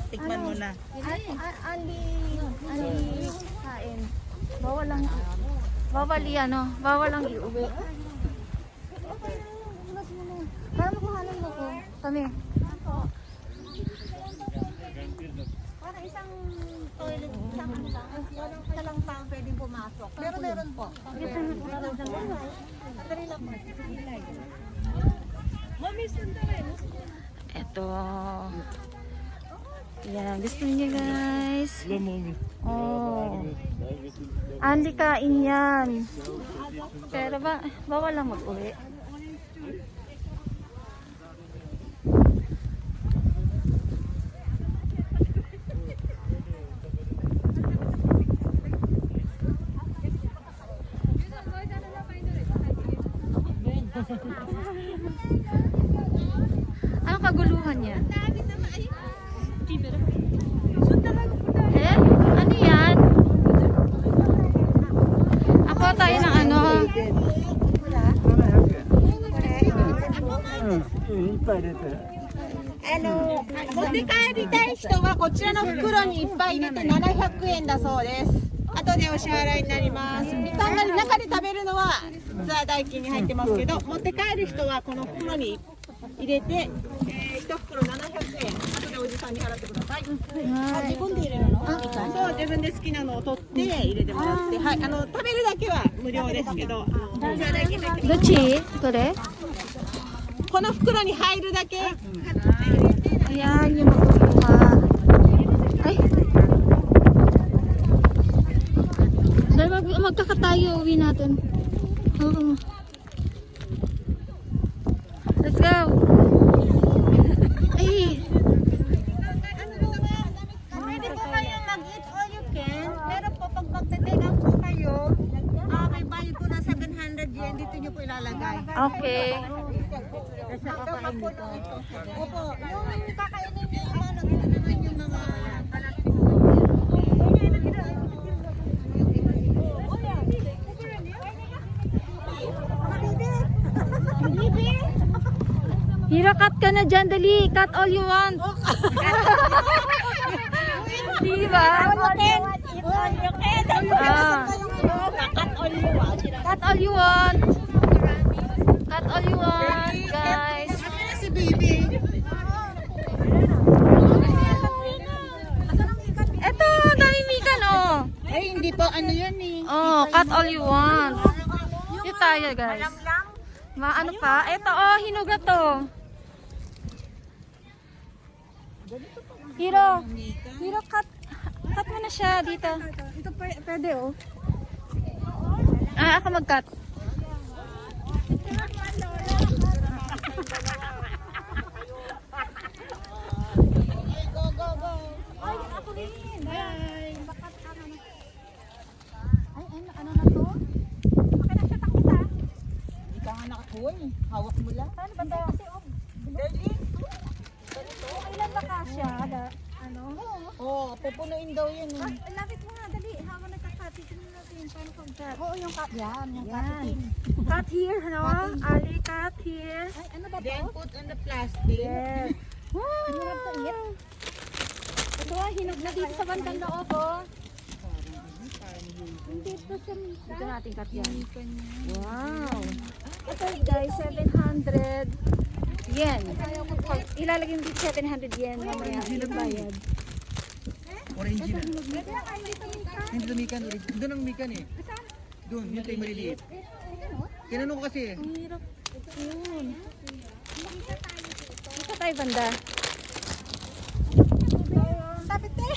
Tikman mo na. Ali kain. Bawal lang iuwi. Paano kuhanan mo ko? Kami. Parang isang toilet, isa lang pa ang pwedeng pumasok. Pero meron po. Sandali lang po. Mami, sandali. Ito. Yan, gusto niyo guys. Oh. Anli kain yan. Pero bawal lang mag-uwi. Anong kaguluhan yan? Eh? Ano yan? Ako tayo ng ano? 持って帰りたい人はこちらの袋にいっぱい入れて700円だそうです。後でお支払いになります。みかん狩り中で食べるのはツアー代金に入ってますけど、持って帰る人はこの袋に入れて、1袋700円。後でおじさんに払ってください。自分で入れるの？そう、自分で好きなのを取って入れてもらって、はい、食べるだけは無料ですけど、ツアー代金入ってます。どっち？これ？この袋に入るだけ。 Ayan, yung magkukuha. Ay! Dahil magkakatayo, uwi natin. Oo. Let's go! Ay! Pwede po kayong mag-eat all you can. Pero po, pag magtitigan po kayo, may bayad po na 700 yen. Dito nyo po ilalagay. Okay. Kasi kakain nito. Opo, yung kakainin nyo yung ano, ito naman yung mga Hira, cut ka na dyan, dali. Cut all you want. Diba? Cut all you want. Cut all you want, guys. si baby. Eto, dami mikan, oh. Ay, hindi po ano yan eh. Oh, cut all you want. Yung tayo, guys. Ano pa? Eto, oh, hinog na to. Hiro, cut mo na siya dito. Ito pwede oh. Ako mag-cut. Go, go, go. Ay, ako rin. Bye. Ay, ano na to? Okay na siya, takita. Hindi ka nga nakakuha eh. Hawak mo lang. Paano ba to? Kasi, girlie. Ilan ba kasya? Ano? Oo, pupunuin daw yun. Lapit mo nga, dali. Habang nagka-cut, tignan natin paano pag-cut. Oo, yung cut. Yan, yung Yan. cutting. Cut here, no? Ali, cut here. Ay, ano ba to? Then put on the plastic. Yes. Wow! Ito hinog na dito sa bandang loob, oh. Dito natin cut yan. Wow! Ito guys, 700 yen. Ilalagay mo dito 700 yen mamaya. Yung bayad. Original. Hindi ito mikan. Doon ang mikan eh. Doon, yung tayo maliliit. Tinanong ko kasi. Ang hirap. Yun. Dito tayo banda. Tapit eh.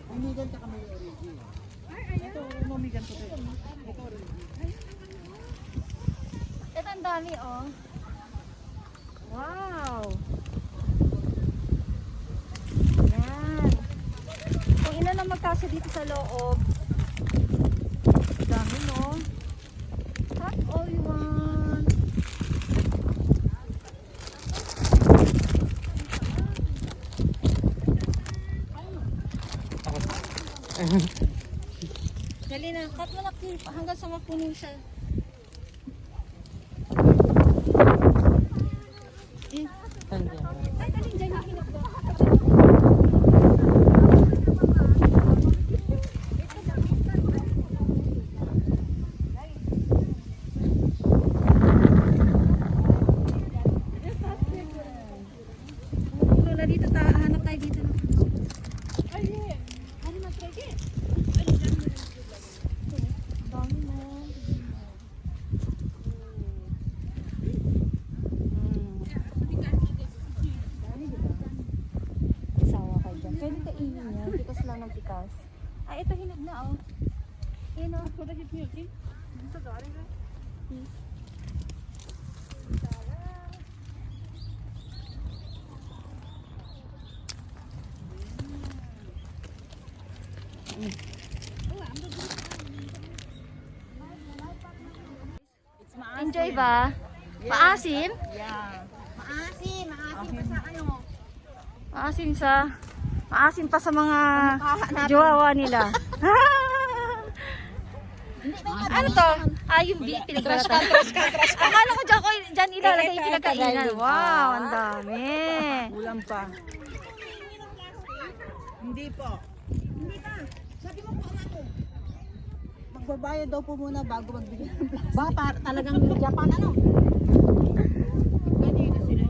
Umigan ka kami origin. Ito, umigan ko ito. Ito origin. Ito ang dami, oh. Wow! Yan. Kung ilan ang magkasya dito sa loob. Dami, no? Cut all you want. Dali na, cut mo na hanggang sa mapuno siya. Ay, dali dyan yung hinog ba? Puro na dito, hanap tayo dito. Ano mag-try? Dami mo. Sawa kayo dyan. Pwede kainin niya. Tikas lang ng tikas. Ay, ito hinog na oh. Yan oh. Enjoy ba? Maasim? Maasim pa sa ano. Maasim pa sa mga jowa nila. Ano to? Yung pinagbalatan. Akala ko dyan ilalagay yung pinagkainan. Wow, ang dami. Ulam pa. Hindi po. Sabi mo po ako. Magbabayad daw po muna bago magbigay ng plastic. Ba, talagang Japan ano? Ganyan na sila.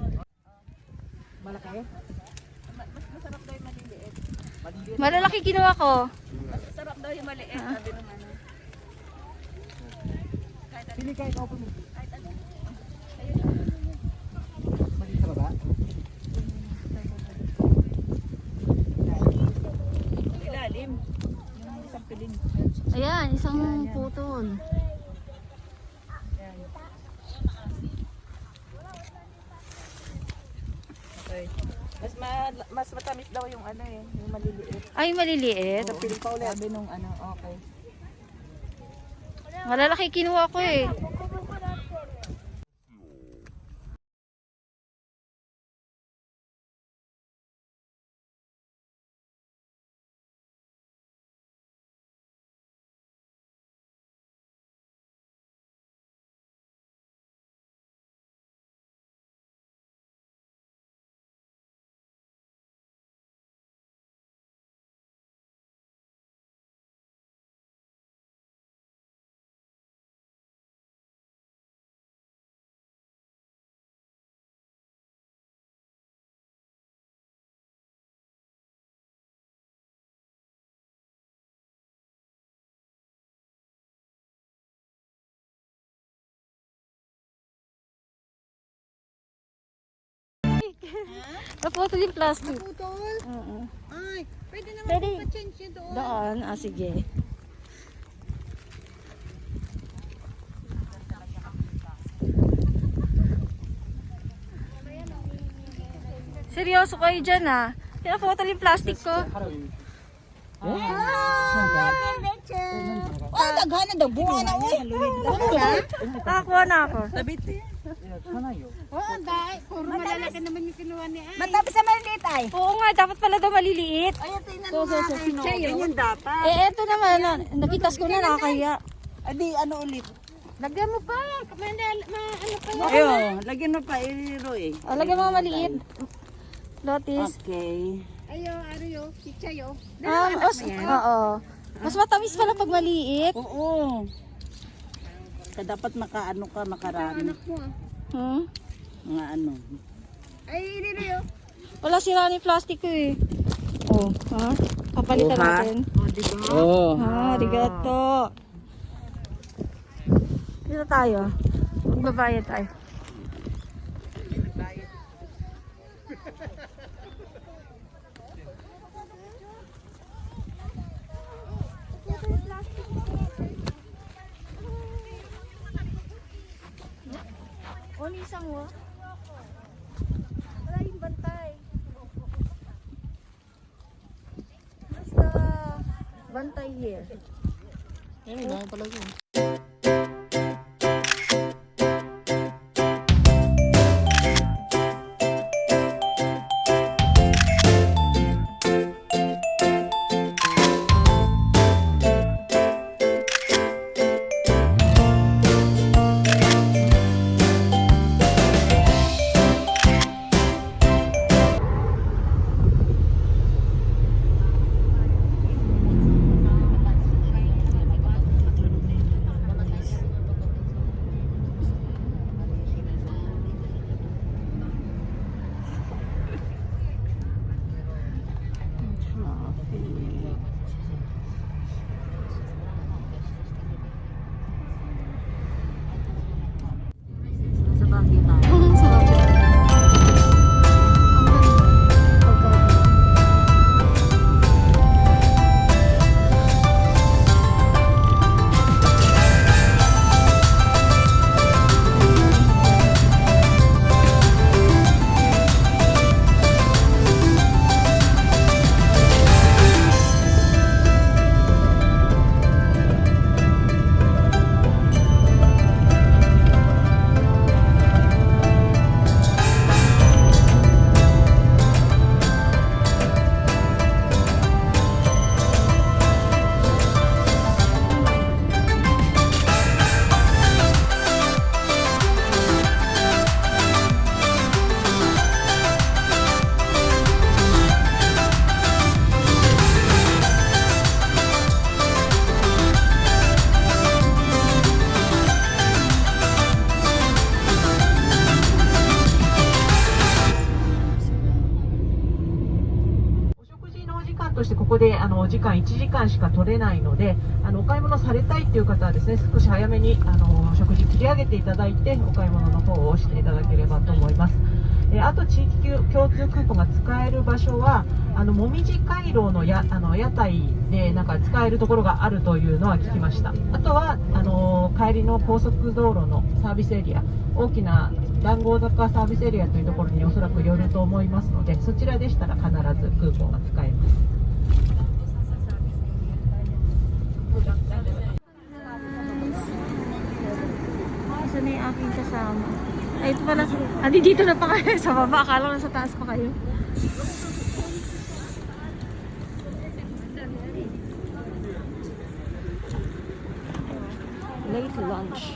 Malaki? Masarap daw yung maliliit. Malalaki ginawa ko. Masarap daw yung maliit. Sabi ng ano. Pili kayo ikaw po. Mali sa baba? Ilalim. Yung isang piling. Ayan, isang putol. Okay. Mas matamis daw yung ano eh, yung maliliit. Ay, maliliit. Pili pa ulit. Sabi nung ano, okay. Malalaki kinuha ko eh. Naputol yung plastic. Putol? Oo. Ay, pwede naman Pwede. po pa-change yun doon. Doon, sige. Seryoso kayo dyan ah. Pinaputol yung plastic ko. Oh, daghana daw. Bunga na uy. Nakakuha na ako. Oh, dahil. Puro malalaki naman yung kinuha ni Ay. Matapos sa maliit ay. Oo nga, dapat pala daw maliliit. Ayun, tingnan mo nga kayo. Ganyan dapat. Eto naman, nakitas ko na nakakaya. Adi ano ulit. Lagyan mo pa. Ano pa yan? Ayun, lagyan mo pa iriro eh. Lagyan mga maliit. Lotis. Okay. Ayo, ano yo? Chicha yo. Oo. Mas matamis pala pag maliit. Oo. Kaya dapat makaano ka, makarami. Anak mo ah. Hmm? Mga ano. Ay, ililo yo. Wala sira ni plastic ko eh. Oh, ha? Papalitan Oh, ha? natin. Oo. Ha, arigato. Dito tayo. Magbabayad tayo. O, nisang mo. Wala yung bantay. Basta bantay here. Ayun, dahil pala yun. としてここでお時間1時間しか取れないので、お買い物されたいという方はですね、少し早めに食事切り上げていただいて、お買い物の方をしていただければと思います。あと地域共通クーポンが使える場所はもみじ回廊の屋台でなんか使えるところがあるというのは聞きました。あとは帰りの高速道路のサービスエリア、大きな談合坂サービスエリアというところにおそらく寄ると思いますので、そちらでしたら必ずクーポンが使えます。Asa na yung aking kasama? Ay, ito pala. Dito na pa kayo sa baba. Akala ko nasa taas pa kayo. Late lunch.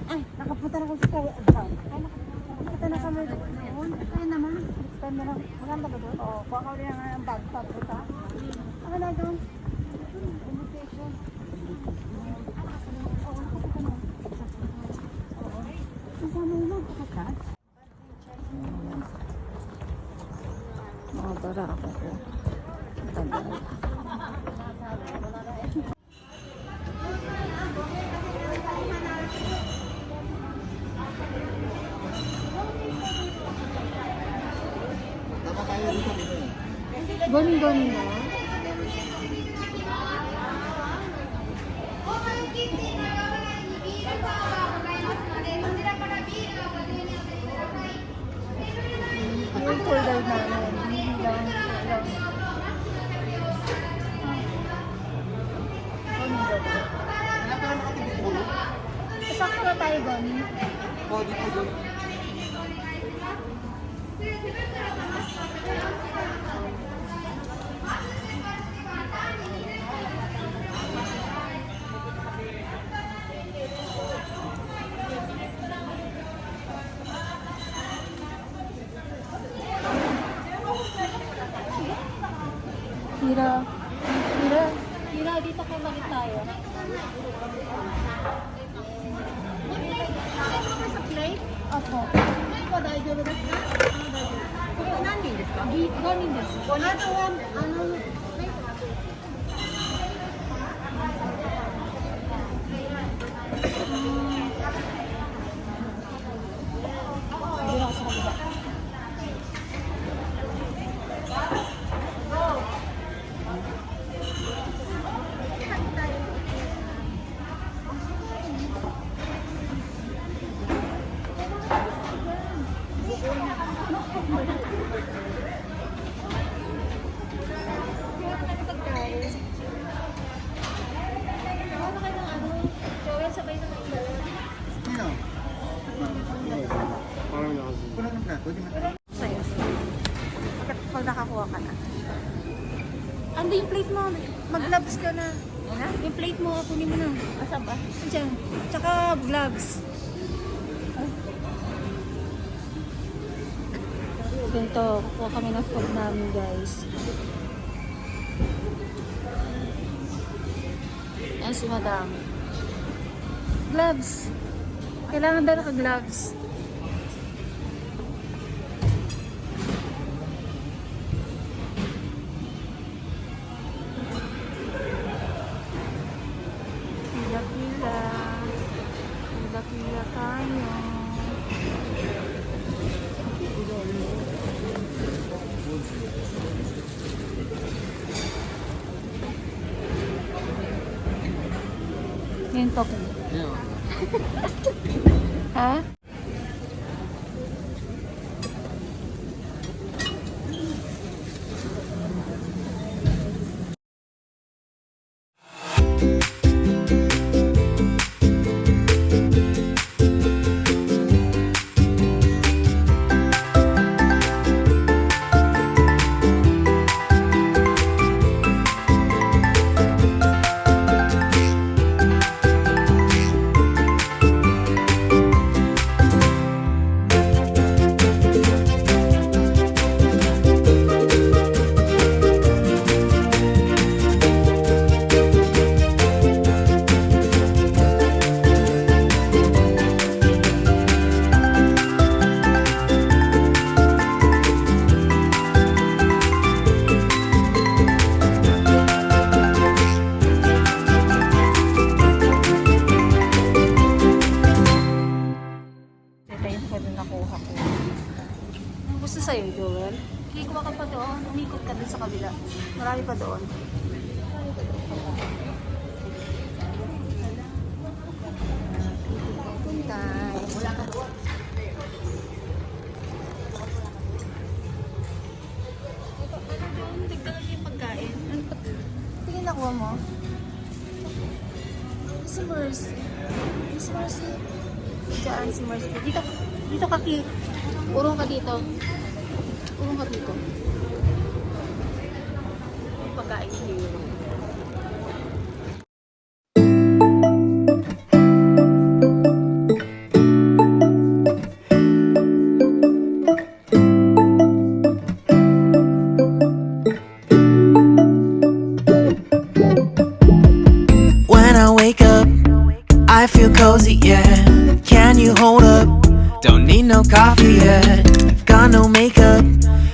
Ay, nakapunta na ako sa flower account. Ay, nakapunta na kami doon. Ay naman, spend na lang. Maganda ba doon? Oo, kuha ko rin ang bag pa. Ano na doon? Invitation. Oo, nakapunta na. Oo. Kasama yun lang, kakat. Mga barako ko. Tagal. Goni-goni na. Yung tour guide namin, hindi lang. Sakto na tayo, Goni. Hira. Hira. Hira, dito kayo bakit tayo? Sa plate? Opo. は大丈夫ですか？これは何人ですか？5人です。同じはSa'yo. Pag nakakuha ka na. Ando yung plate mo. Mag-gloves ka na. Ha? Yung plate mo, kunin mo na. Asa ba? Diyan. Tsaka gloves. Ganito, kukuha kami ng food namin, guys. Yan si madam. Gloves. Kailangan daw naka-gloves. Pila-pila. Pila-pila tayo. Ngayon to. Ha? umikot ka dun sa kabila. Marami pa doon. Time. Wala ka doon. Tignan yung pagkain. Tingin nakuha mo. Si Mercy. Si Mercy. Diyan si Mercy. Dito ka, Ki. Urong ka dito. Urong ka dito. Pagkain niyo. When I wake up, I feel cozy, yeah. Can you hold up? Don't need no coffee yet. I've got no makeup.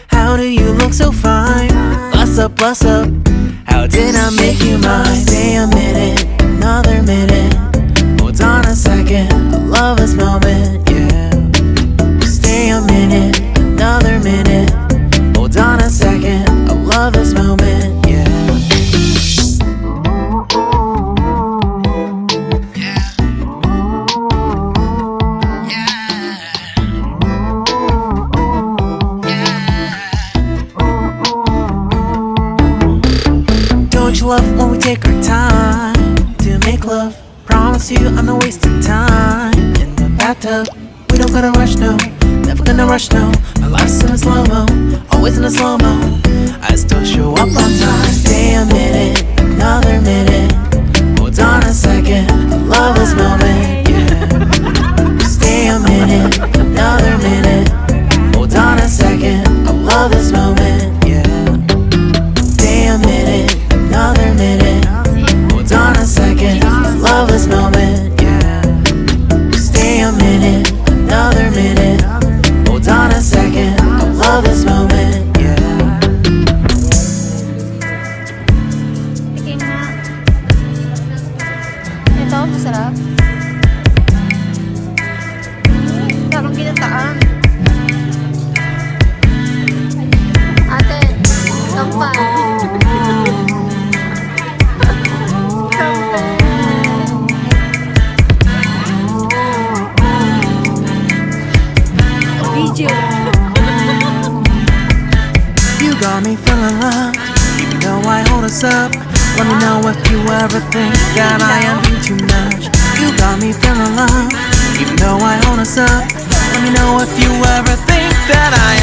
How do you look so fine? Bust up, bust up. How did I make you mine? Stay a minute, another minute. Hold on a second, I love this moment, yeah. Stay a minute, another minute. Hold on a second, I love this moment, yeah. Don't you love when we take our time to make love? Promise you I'm not wasting time in the bathtub. We don't gotta rush, no. Never gonna rush, no. My life's in a slow-mo, always in a slow-mo. I still show up on time. Stay a minute, another minute. Hold on a second, I love this moment, yeah. Stay a minute, another minute. Hold on a second, I love this moment, yeah. Stay a minute, another minute. Hold on a second, I love this moment, yeah. Stay a minute, another minute. Hold on a second, I love this moment, yeah. Tingin nga. Ito, masarap. Parang ginataan. Ate, kampay. Video. You got me feeling loved, even though I hold us up. Let me know if you ever think that I am being too much. You got me feeling loved, even though I hold us up. Let me know if you ever think that I